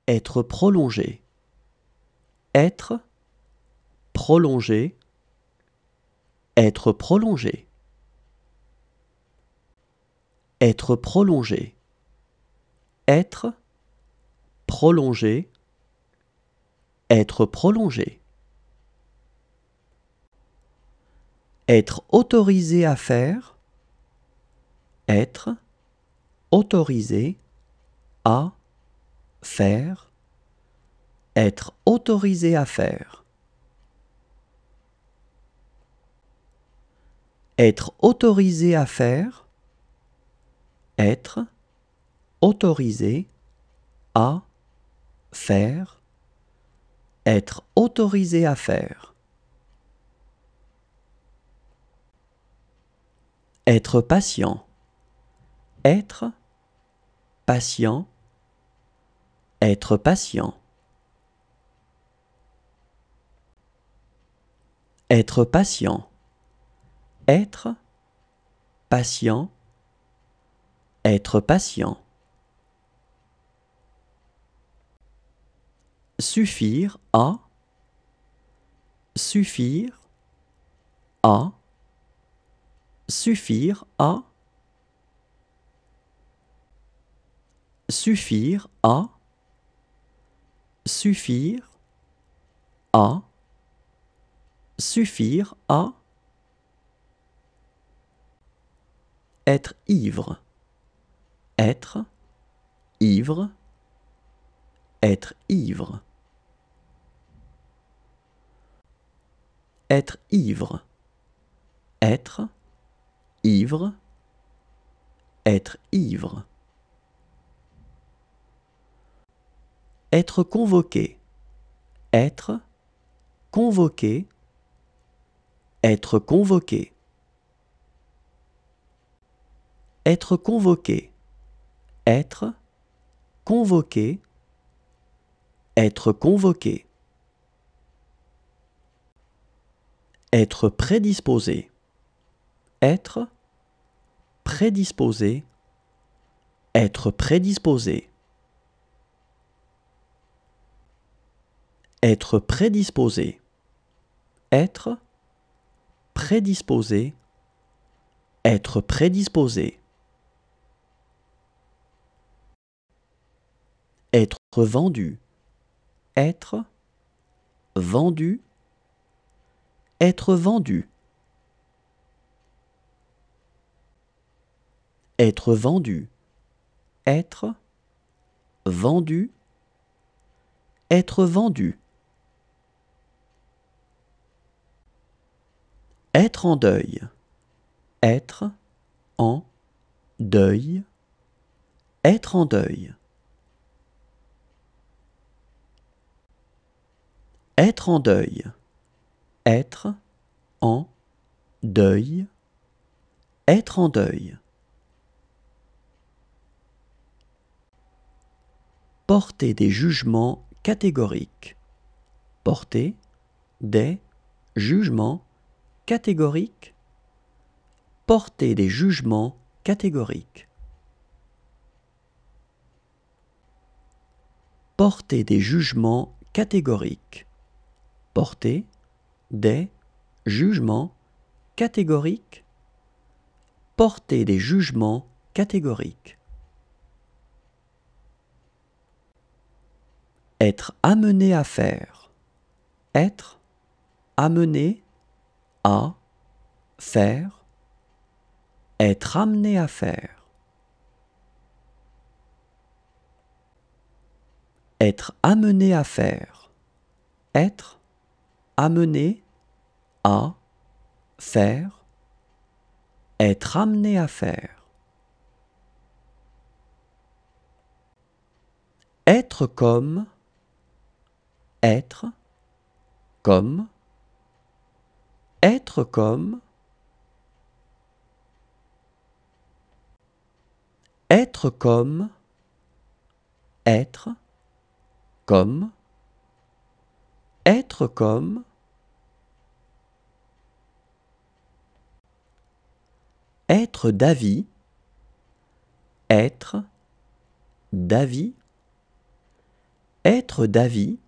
Être prolongé. Être prolongé. Être prolongé. Être prolongé. Être prolongé. Être prolongé. Être autorisé à faire. Être autorisé à faire. Être autorisé à faire. Être autorisé à faire. Être autorisé à faire. Être autorisé à faire. Être patient. Être patient. Être patient. Être patient. Être patient. Être patient. Suffire à. Suffire à. Suffire à. Suffire à. Suffire à. Suffire à. Être ivre. Être ivre. Être ivre. Être ivre. Être ivre. Être ivre. Être convoqué. Être convoqué. Être convoqué. Être convoqué. Être convoqué. Être convoqué. Être prédisposé. Être prédisposé. Être prédisposé. Être prédisposé. Être prédisposé. Être prédisposé. Être vendu. Être vendu. Être vendu. Être vendu. Être vendu. Être vendu. Être en deuil. Être en deuil. Être en deuil. Être en deuil. Être en deuil. Être en deuil. Porter des jugements catégoriques. Porter des jugements catégoriques. Porter des jugements catégoriques. Porter des jugements catégoriques. Porter des jugements catégoriques. Porter des jugements catégoriques. Être amené à faire. Être amené à faire. Être amené à faire. Être amené à faire. Être amené à faire. Être amené à faire. Être comme. Être comme. Être comme. Être comme. Être comme. Être comme. Être d'avis. Être d'avis. être d'avis,